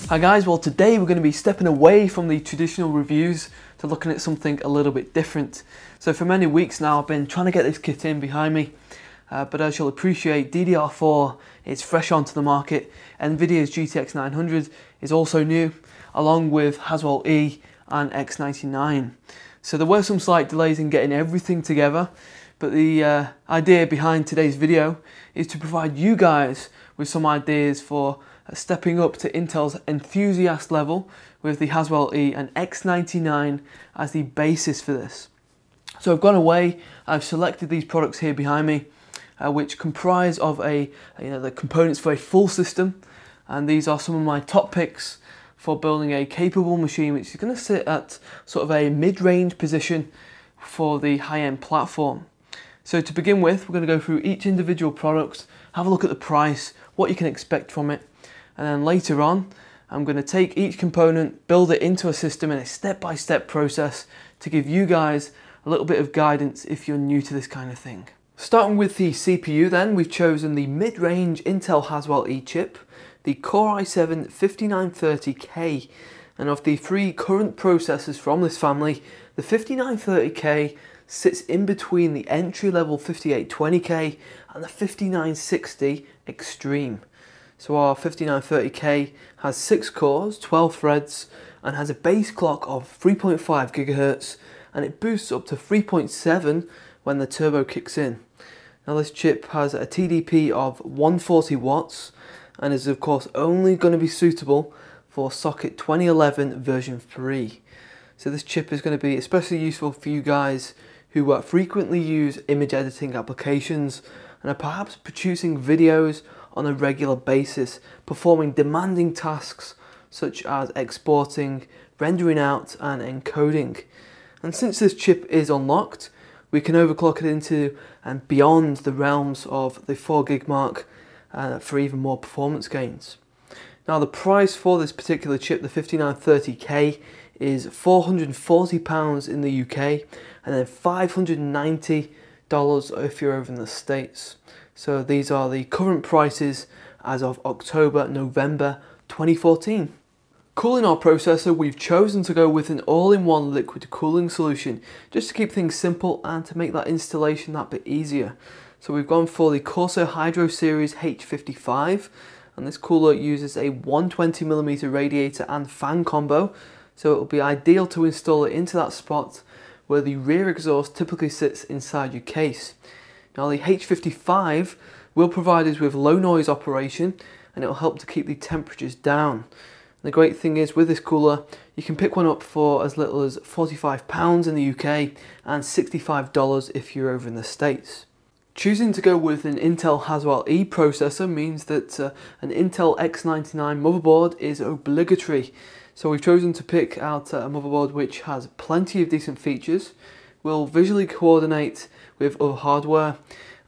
Hi guys, well today we're going to be stepping away from the traditional reviews to looking at something a little bit different. So for many weeks now I've been trying to get this kit in behind me, but as you'll appreciate, DDR4 is fresh onto the market. NVIDIA's GTX 900 is also new, along with Haswell-E and X99. So there were some slight delays in getting everything together, but the idea behind today's video is to provide you guys with some ideas for stepping up to Intel's enthusiast level with the Haswell-E and X99 as the basis for this. So I've gone away, I've selected these products here behind me, which comprise of the components for a full system, and these are some of my top picks for building a capable machine which is going to sit at sort of a mid-range position for the high-end platform. So to begin with, we're going to go through each individual product, have a look at the price, what you can expect from it, and then later on I'm going to take each component, build it into a system in a step-by-step process to give you guys a little bit of guidance if you're new to this kind of thing. Starting with the CPU then, we've chosen the mid-range Intel Haswell-E chip, the Core i7-5930K, and of the three current processors from this family, the 5930K sits in between the entry-level 5820K and the 5960 Extreme. So our 5930K has 6 cores, 12 threads, and has a base clock of 3.5 GHz, and it boosts up to 3.7 when the turbo kicks in. Now this chip has a TDP of 140 watts and is of course only going to be suitable for socket 2011 version 3. So this chip is going to be especially useful for you guys who frequently use image editing applications and are perhaps producing videos on a regular basis, performing demanding tasks such as exporting, rendering out and encoding. And since this chip is unlocked, we can overclock it into and beyond the realms of the 4 gig mark for even more performance gains. Now the price for this particular chip, the 5930K, is £440 in the UK and then $590 if you're over in the States. So these are the current prices as of October-November 2014. Cooling our processor, we've chosen to go with an all-in-one liquid cooling solution just to keep things simple and to make that installation that bit easier. So we've gone for the Corsair Hydro Series H55, and this cooler uses a 120mm radiator and fan combo, so it will be ideal to install it into that spot where the rear exhaust typically sits inside your case. Now the H55 will provide us with low noise operation, and it will help to keep the temperatures down. The great thing is with this cooler, you can pick one up for as little as £45 in the UK and $65 if you're over in the States. Choosing to go with an Intel Haswell-E processor means that an Intel X99 motherboard is obligatory. So we've chosen to pick out a motherboard which has plenty of decent features, will visually coordinate with other hardware,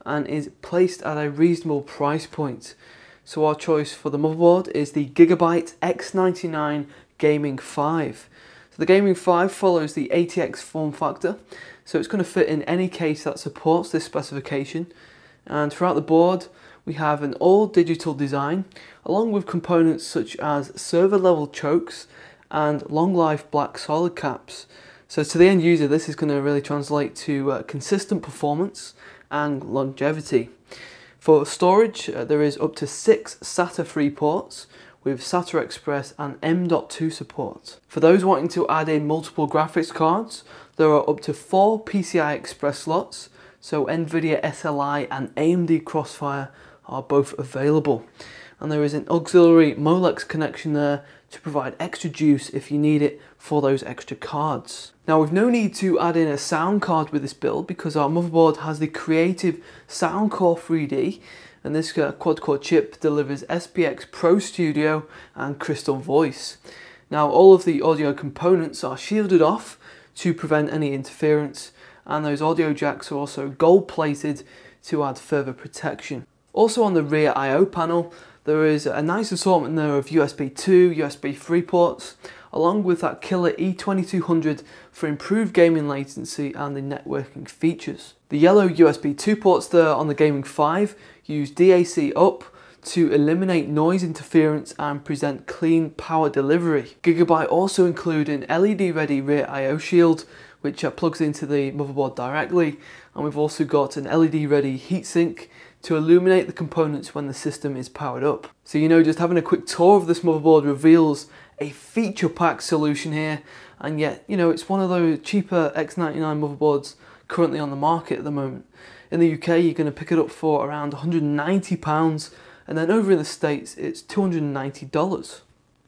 and is placed at a reasonable price point. So our choice for the motherboard is the GIGABYTE X99 Gaming 5. So the Gaming 5 follows the ATX form factor, so it's going to fit in any case that supports this specification. And throughout the board we have an all-digital design, along with components such as server-level chokes and long-life black solid caps. So to the end user, this is going to really translate to consistent performance and longevity. For storage, there is up to 6 SATA 3 ports with SATA Express and M.2 support. For those wanting to add in multiple graphics cards, there are up to 4 PCI Express slots, so NVIDIA SLI and AMD Crossfire are both available. And there is an auxiliary Molex connection there to provide extra juice if you need it for those extra cards. Now we've no need to add in a sound card with this build because our motherboard has the creative Soundcore 3D, and this quad-core chip delivers SPX Pro Studio and Crystal Voice. Now all of the audio components are shielded off to prevent any interference, and those audio jacks are also gold plated to add further protection. Also on the rear I/O panel, there is a nice assortment there of USB 2, USB 3 ports, along with that killer E2200 for improved gaming latency and the networking features. The yellow USB 2 ports there on the Gaming 5 use DAC up to eliminate noise interference and present clean power delivery. GIGABYTE also include an LED ready rear I/O shield which plugs into the motherboard directly, and we've also got an LED ready heatsink to illuminate the components when the system is powered up. So just having a quick tour of this motherboard reveals a feature-packed solution here, and yet it's one of those cheaper X99 motherboards currently on the market at the moment. In the UK you're going to pick it up for around £190, and then over in the States it's $290.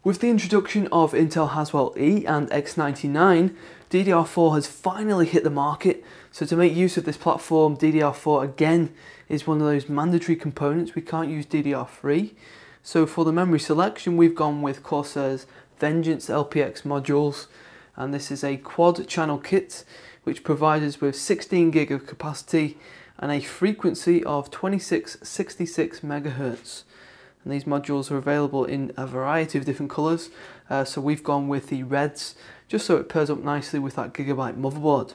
With the introduction of Intel Haswell-E and X99, DDR4 has finally hit the market, so to make use of this platform, DDR4 again is one of those mandatory components. We can't use DDR3. So for the memory selection, we've gone with Corsair's Vengeance LPX modules, and this is a quad channel kit which provides us with 16 gig of capacity and a frequency of 2666 megahertz. And these modules are available in a variety of different colours, so we've gone with the reds just so it pairs up nicely with that GIGABYTE motherboard.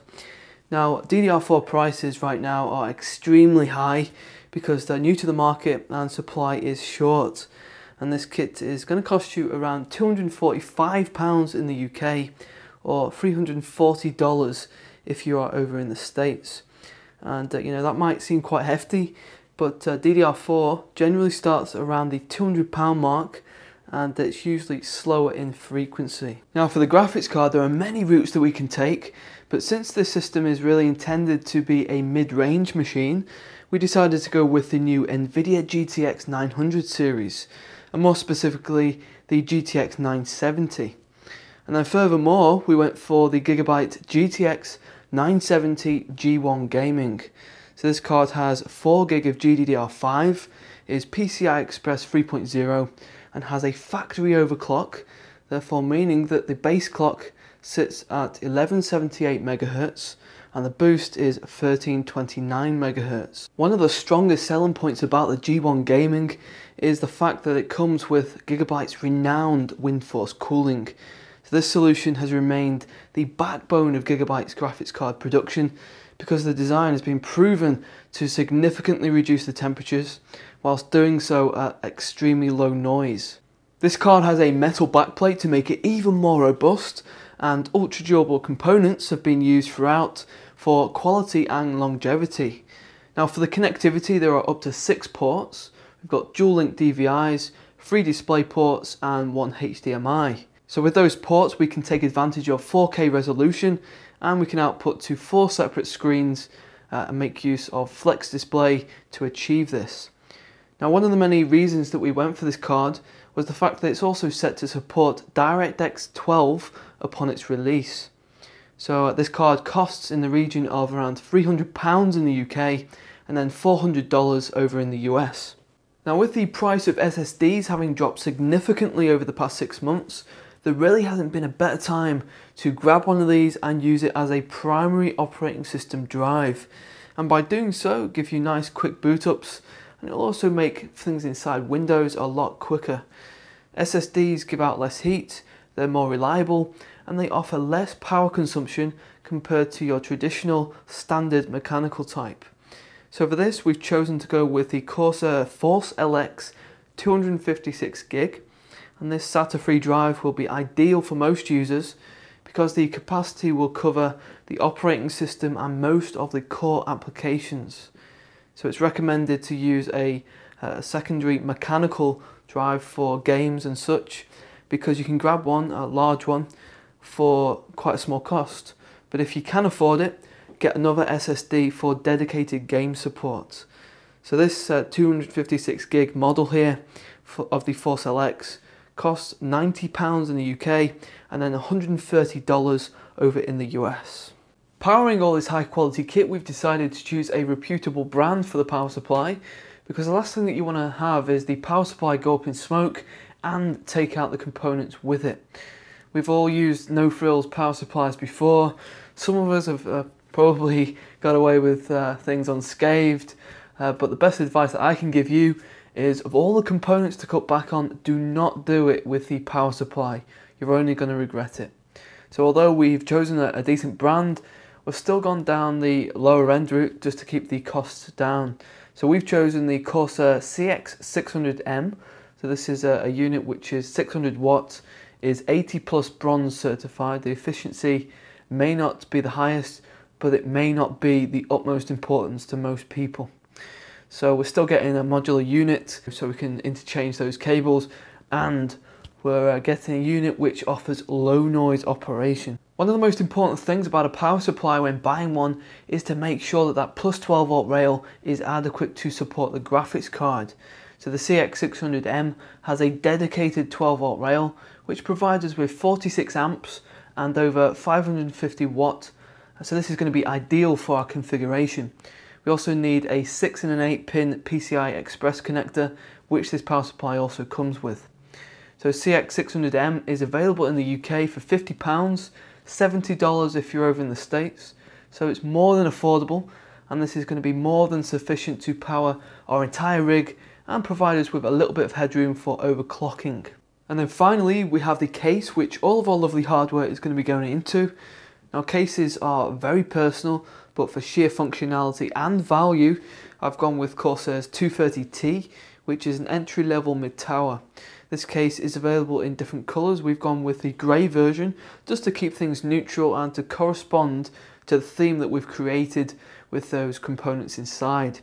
Now DDR4 prices right now are extremely high because they're new to the market and supply is short, and this kit is going to cost you around £245 in the UK or $340 if you are over in the States. And that might seem quite hefty, but DDR4 generally starts around the £200 mark, and it's usually slower in frequency. Now for the graphics card, there are many routes that we can take, but since this system is really intended to be a mid-range machine, we decided to go with the new NVIDIA GTX 900 series, and more specifically the GTX 970. And then furthermore, we went for the GIGABYTE GTX 970 G1 Gaming. So this card has 4 gig of GDDR5, is PCI Express 3.0, and has a factory overclock, therefore meaning that the base clock sits at 1178 MHz and the boost is 1329 MHz. One of the strongest selling points about the G1 Gaming is the fact that it comes with GIGABYTE's renowned wind force cooling. So this solution has remained the backbone of GIGABYTE's graphics card production because the design has been proven to significantly reduce the temperatures whilst doing so at extremely low noise. This card has a metal backplate to make it even more robust, and ultra durable components have been used throughout for quality and longevity. Now for the connectivity, there are up to 6 ports. We've got dual link DVIs, 3 display ports and 1 HDMI. So with those ports we can take advantage of 4K resolution, and we can output to 4 separate screens and make use of flex display to achieve this. Now one of the many reasons that we went for this card was the fact that it's also set to support DirectX 12 upon its release. So this card costs in the region of around £300 in the UK and then $400 over in the US. Now with the price of SSDs having dropped significantly over the past 6 months, there really hasn't been a better time to grab one of these and use it as a primary operating system drive. And by doing so, give you nice quick boot ups, and it'll also make things inside Windows a lot quicker. SSDs give out less heat, they're more reliable, and they offer less power consumption compared to your traditional standard mechanical type. So for this, we've chosen to go with the Corsair Force LX 256 gig. And this SATA-free drive will be ideal for most users because the capacity will cover the operating system and most of the core applications. So it's recommended to use a secondary mechanical drive for games and such, because you can grab one, a large one, for quite a small cost. But if you can afford it, get another SSD for dedicated game support. So this 256 gig model here of the Force LX costs £90 in the UK and then $130 over in the US. Powering all this high quality kit, we've decided to choose a reputable brand for the power supply, because the last thing that you want to have is the power supply go up in smoke and take out the components with it. We've all used no frills power supplies before. Some of us have probably got away with things unscathed, but the best advice that I can give you is, of all the components to cut back on, do not do it with the power supply. You're only going to regret it. So although we've chosen a decent brand, we've still gone down the lower end route just to keep the costs down. So we've chosen the Corsair CX600M. So this is a unit which is 600 watts, is 80 plus bronze certified. The efficiency may not be the highest, but it may not be the utmost importance to most people. So we're still getting a modular unit so we can interchange those cables, and we're getting a unit which offers low noise operation. One of the most important things about a power supply when buying one is to make sure that that plus 12 volt rail is adequate to support the graphics card. So the CX600M has a dedicated 12 volt rail which provides us with 46 amps and over 550 watt. So this is going to be ideal for our configuration. We also need a 6 and an 8 pin PCI Express connector, which this power supply also comes with. So CX600M is available in the UK for £50, $70 if you're over in the States. So it's more than affordable, and this is going to be more than sufficient to power our entire rig and provide us with a little bit of headroom for overclocking. And then finally we have the case, which all of our lovely hardware is going to be going into. Now cases are very personal, but for sheer functionality and value I've gone with Corsair's 230T, which is an entry-level mid-tower. This case is available in different colours. We've gone with the grey version just to keep things neutral and to correspond to the theme that we've created with those components inside.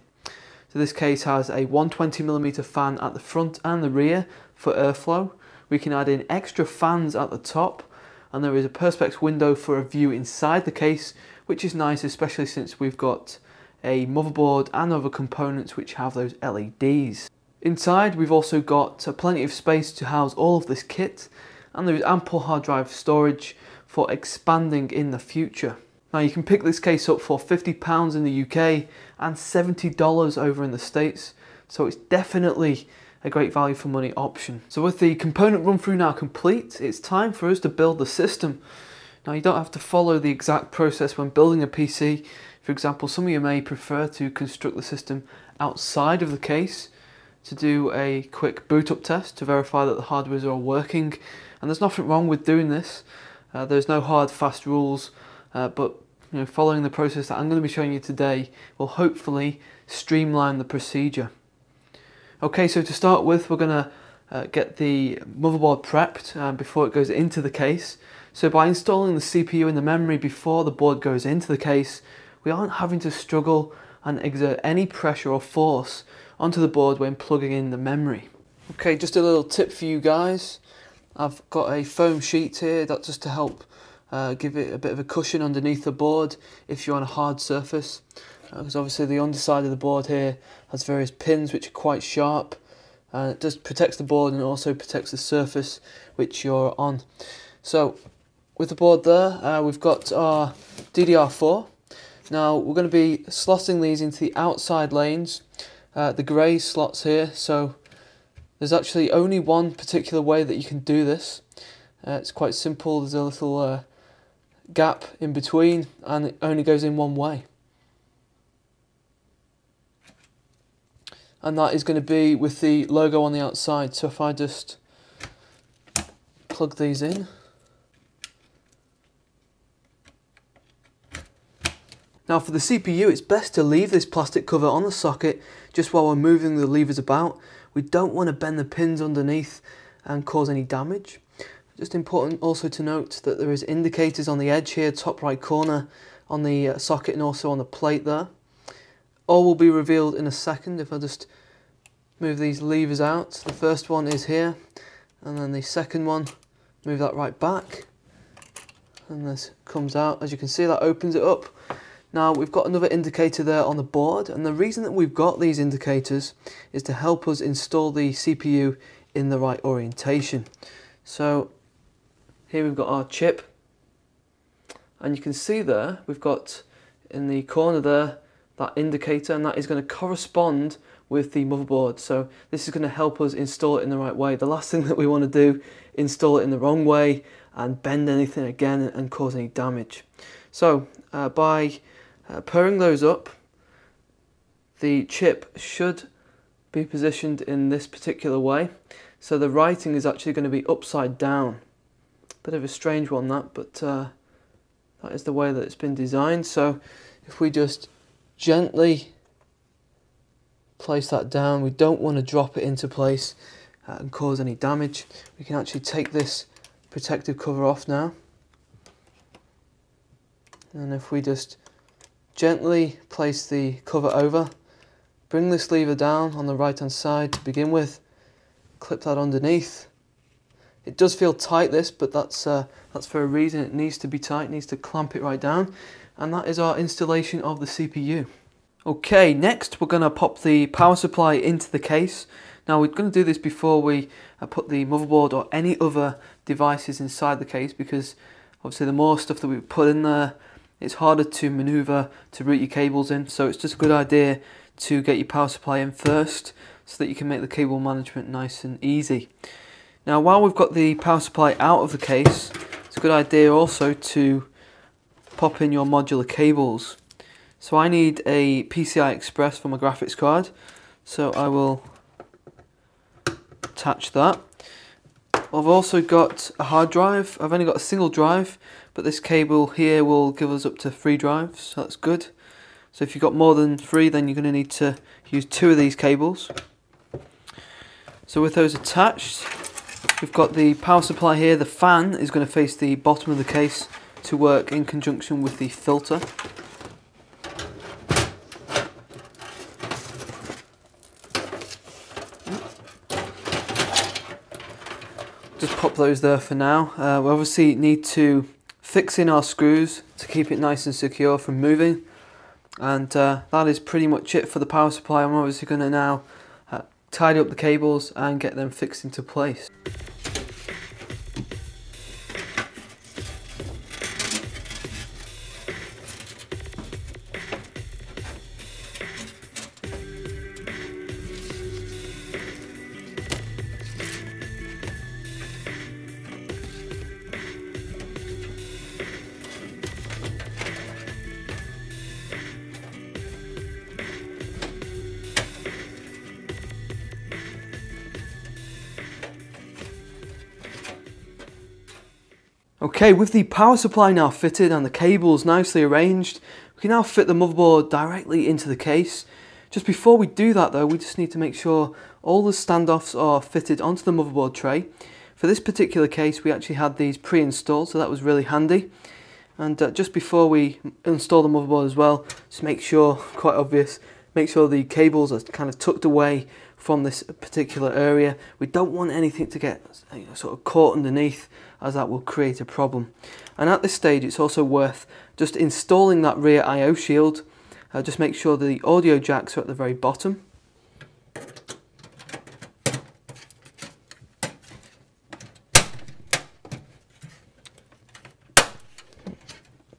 So this case has a 120mm fan at the front and the rear for airflow. We can add in extra fans at the top, and there is a perspex window for a view inside the case, which is nice, especially since we've got a motherboard and other components which have those LEDs. Inside we've also got plenty of space to house all of this kit, and there is ample hard drive storage for expanding in the future. Now you can pick this case up for £50 in the UK and $70 over in the States, so it's definitely a great value for money option. So with the component run through now complete, it's time for us to build the system. Now you don't have to follow the exact process when building a PC. For example, some of you may prefer to construct the system outside of the case to do a quick boot up test to verify that the hardware is all working, and there's nothing wrong with doing this. There's no hard fast rules, but following the process that I'm going to be showing you today will hopefully streamline the procedure. Okay, so to start with, we're going to get the motherboard prepped before it goes into the case. So by installing the CPU and the memory before the board goes into the case, we aren't having to struggle and exert any pressure or force onto the board when plugging in the memory. Okay, just a little tip for you guys. I've got a foam sheet here, that's just to help give it a bit of a cushion underneath the board if you're on a hard surface. Because obviously the underside of the board here has various pins which are quite sharp. It just protects the board and also protects the surface which you're on. So with the board there, we've got our DDR4. Now we're going to be slotting these into the outside lanes, the grey slots here. So there's actually only one particular way that you can do this. It's quite simple. There's a little gap in between, and it only goes in one way. And that is going to be with the logo on the outside. So if I just plug these in. Now for the CPU, it's best to leave this plastic cover on the socket just while we're moving the levers about. We don't want to bend the pins underneath and cause any damage. Just important also to note that there is indicators on the edge here, top right corner, on the socket and also on the plate there. All will be revealed in a second if I just move these levers out. The first one is here, and then the second one, move that right back, and this comes out. As you can see, that opens it up. Now we've got another indicator there on the board, and the reason that we've got these indicators is to help us install the CPU in the right orientation. So here we've got our chip, and you can see there we've got in the corner there that indicator, and that is going to correspond with the motherboard. So this is going to help us install it in the right way. The last thing that we want to do, install it in the wrong way and bend anything again and cause any damage. So by pairing those up, the chip should be positioned in this particular way. So the writing is actually going to be upside down. Bit of a strange one that, but that is the way that it's been designed. So if we just gently place that down. We don't want to drop it into place and cause any damage. We can actually take this protective cover off now. And if we just gently place the cover over, bring this lever down on the right hand side to begin with, clip that underneath. It does feel tight, this, but that's for a reason. It needs to be tight, it needs to clamp it right down. And that is our installation of the CPU. Okay, next we're going to pop the power supply into the case. Now we're going to do this before we put the motherboard or any other devices inside the case, because obviously the more stuff that we put in there, it's harder to maneuver to route your cables in. So it's just a good idea to get your power supply in first so that you can make the cable management nice and easy. Now while we've got the power supply out of the case, it's a good idea also to pop in your modular cables. So I need a PCI Express for my graphics card, so I will attach that. I've also got a hard drive. I've only got a single drive, but this cable here will give us up to 3 drives, so that's good. So if you've got more than 3, then you're going to need to use 2 of these cables. So with those attached, we've got the power supply here. The fan is going to face the bottom of the case to work in conjunction with the filter. Just pop those there for now. We obviously need to fix in our screws to keep it nice and secure from moving, and that is pretty much it for the power supply. I'm obviously going to now tidy up the cables and get them fixed into place. Okay, with the power supply now fitted and the cables nicely arranged, we can now fit the motherboard directly into the case. Just before we do that though, we just need to make sure all the standoffs are fitted onto the motherboard tray. For this particular case, we actually had these pre-installed, so that was really handy. And just before we install the motherboard as well, just make sure, quite obvious, make sure the cables are kind of tucked away from this particular area. We don't want anything to get sort of caught underneath, as that will create a problem. And at this stage it's also worth just installing that rear I/O shield. Just make sure the audio jacks are at the very bottom.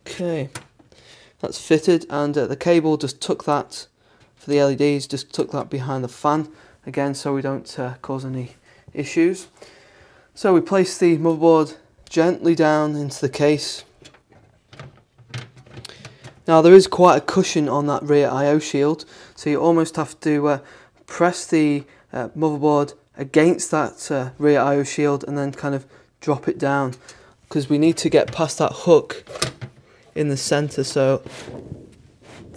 Okay, that's fitted, and the cable just took that for the LEDs, just took that behind the fan again, so we don't cause any issues. So we place the motherboard gently down into the case. Now there is quite a cushion on that rear I/O shield, so you almost have to press the motherboard against that rear I/O shield and then kind of drop it down, because we need to get past that hook in the center. So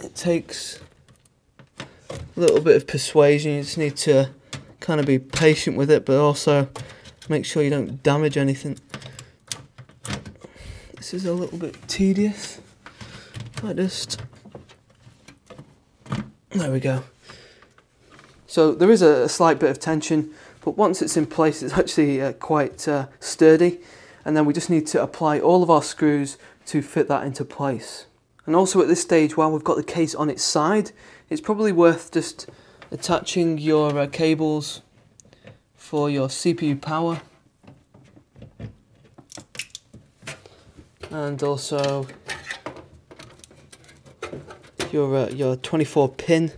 it takes a little bit of persuasion. You just need to kind of be patient with it, but also make sure you don't damage anything. This is a little bit tedious. There we go. So there is a slight bit of tension, but once it's in place it's actually quite sturdy, and then we just need to apply all of our screws to fit that into place. And also at this stage, while we've got the case on its side, it's probably worth just attaching your cables for your CPU power, and also your 24 pin.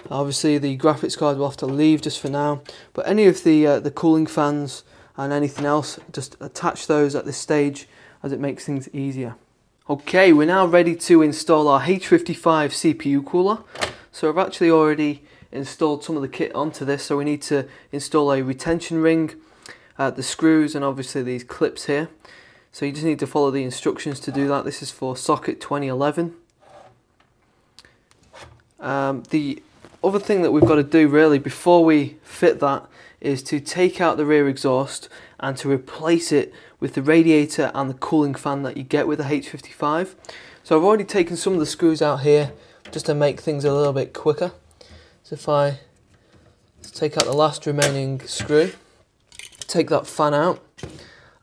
Obviously the graphics card will have to leave just for now, but any of the cooling fans and anything else, just attach those at this stage as it makes things easier. Okay, we're now ready to install our H55 CPU cooler. So I've actually already installed some of the kit onto this, so we need to install a retention ring, the screws, and obviously these clips here. So you just need to follow the instructions to do that. This is for socket 2011. The other thing that we've got to do really before we fit that is to take out the rear exhaust and to replace it with the radiator and the cooling fan that you get with the H55. So I've already taken some of the screws out here just to make things a little bit quicker. So if I take out the last remaining screw, take that fan out,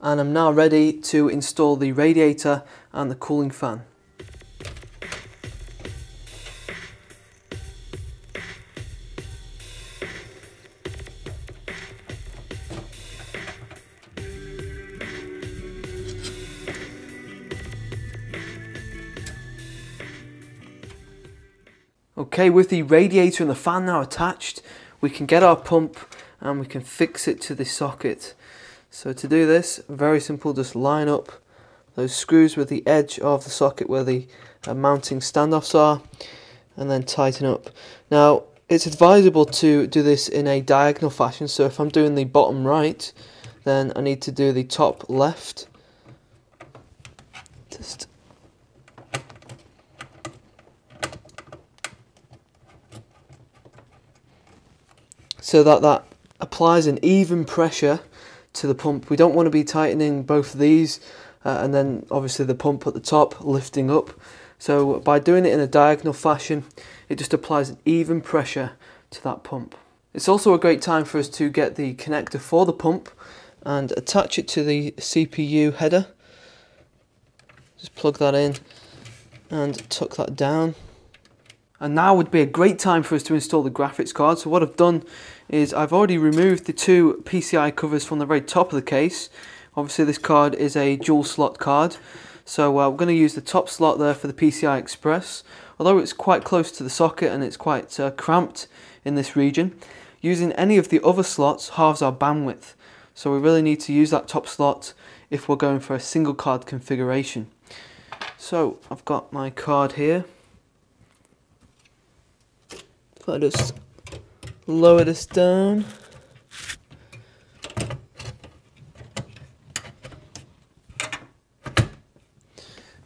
and I'm now ready to install the radiator and the cooling fan. Okay, with the radiator and the fan now attached, we can get our pump and we can fix it to the socket. So to do this, very simple, just line up those screws with the edge of the socket where the mounting standoffs are, and then tighten up. Now, it's advisable to do this in a diagonal fashion, so if I'm doing the bottom right, then I need to do the top left. Just so that applies an even pressure to the pump. We don't want to be tightening both of these and then obviously the pump at the top lifting up. So by doing it in a diagonal fashion, it just applies an even pressure to that pump. It's also a great time for us to get the connector for the pump and attach it to the CPU header. Just plug that in and tuck that down. And now would be a great time for us to install the graphics card. So what I've done is I've already removed the two PCI covers from the very top of the case. Obviously this card is a dual slot card, so we're going to use the top slot there for the PCI Express. Although it's quite close to the socket and it's quite cramped in this region, using any of the other slots halves our bandwidth. So we really need to use that top slot if we're going for a single card configuration. So I've got my card here. If I just lower this down.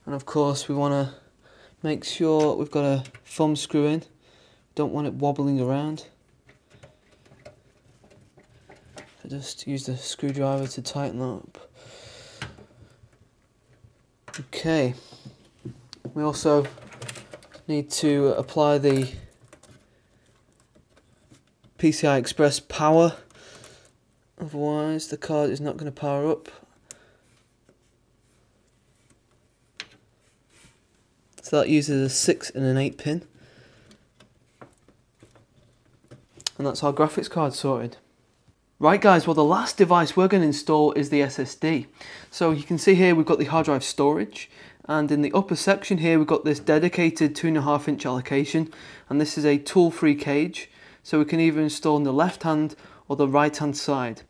And of course we want to make sure we've got a thumb screw in. Don't want it wobbling around. I just use the screwdriver to tighten that up. Okay. We also need to apply the PCI Express power, otherwise the card is not going to power up. So that uses a 6 and an 8 pin. And that's our graphics card sorted. Right guys, well the last device we're going to install is the SSD. So you can see here we've got the hard drive storage, and in the upper section here we've got this dedicated 2.5 inch allocation, and this is a tool-free cage. So we can either install on the left hand or the right hand side.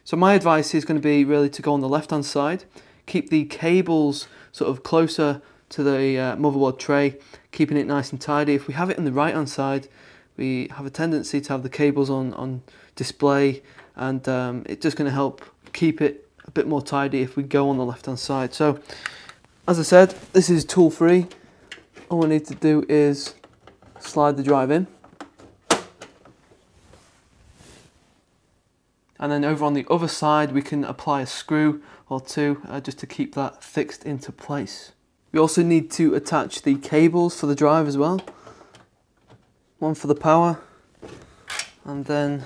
So my advice is going to be really to go on the left hand side, keep the cables sort of closer to the motherboard tray, keeping it nice and tidy. If we have it on the right hand side, we have a tendency to have the cables on display, and it's just going to help keep it a bit more tidy if we go on the left hand side. So as I said, this is tool free. All I need to do is slide the drive in. And then over on the other side we can apply a screw or two just to keep that fixed into place. We also need to attach the cables for the drive as well. One for the power, and then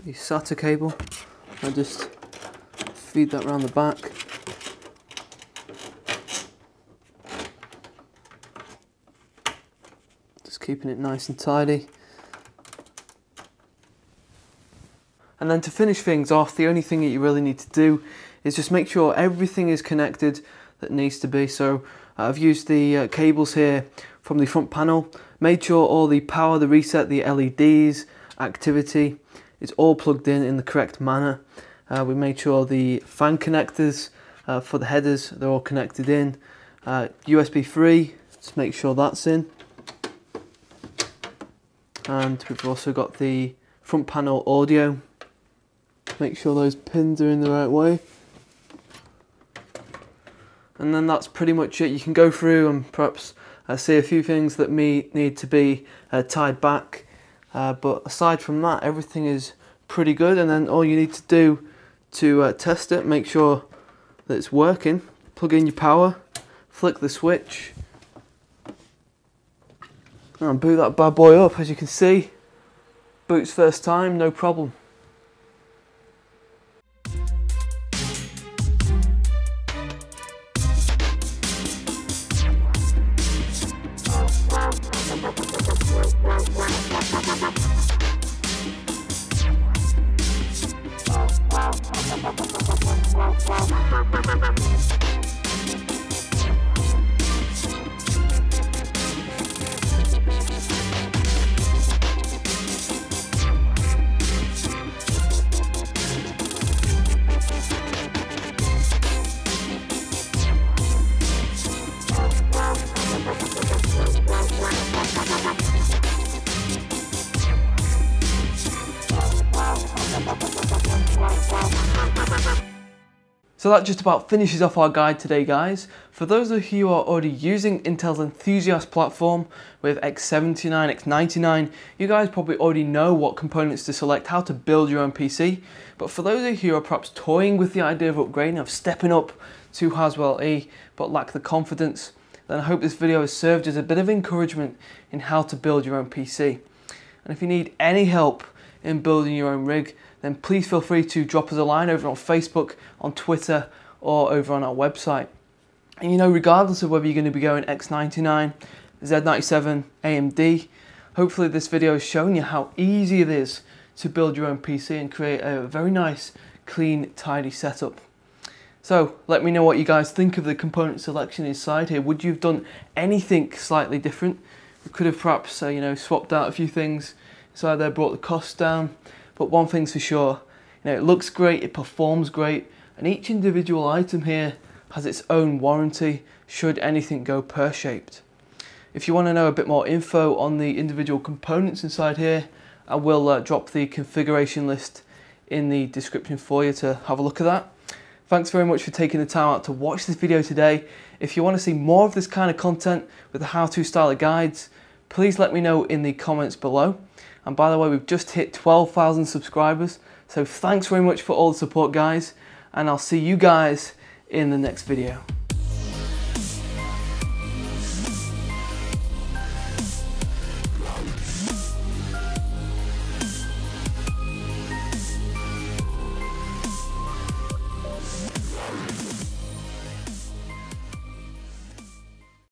the SATA cable. I just feed that around the back. Keeping it nice and tidy. And then to finish things off, the only thing that you really need to do is just make sure everything is connected that needs to be. So I've used the cables here from the front panel, made sure all the power, the reset, the LEDs, activity is all plugged in the correct manner. We made sure the fan connectors for the headers, they're all connected in. USB 3, let's make sure that's in. And we've also got the front panel audio make sure those pins are in the right way. And then that's pretty much it. You can go through and perhaps see a few things that need to be tied back. But aside from that, everything is pretty good. And then all you need to do to test it, make sure that it's working, plug in your power, flick the switch, and boot that bad boy up. As you can see, boots first time, no problem. So that just about finishes off our guide today, guys. For those of you who are already using Intel's Enthusiast platform with X79, X99, you guys probably already know what components to select, how to build your own PC. But for those of you who are perhaps toying with the idea of upgrading, of stepping up to Haswell-E, but lack the confidence, then I hope this video has served as a bit of encouragement in how to build your own PC. And if you need any help in building your own rig, then please feel free to drop us a line over on Facebook, on Twitter, or over on our website. And you know, regardless of whether you're going to be going X99, Z97, AMD, hopefully this video has shown you how easy it is to build your own PC and create a very nice, clean, tidy setup. So let me know what you guys think of the component selection inside here. Would you have done anything slightly different? We could have perhaps you know, swapped out a few things inside there, brought the costs down. But one thing's for sure, you know, it looks great, it performs great, and each individual item here has its own warranty should anything go pear-shaped. If you want to know a bit more info on the individual components inside here, I will drop the configuration list in the description for you to have a look at that. Thanks very much for taking the time out to watch this video today. If you want to see more of this kind of content with the how-to style of guides, please let me know in the comments below. And by the way, we've just hit 12,000 subscribers, so thanks very much for all the support, guys, and I'll see you guys in the next video.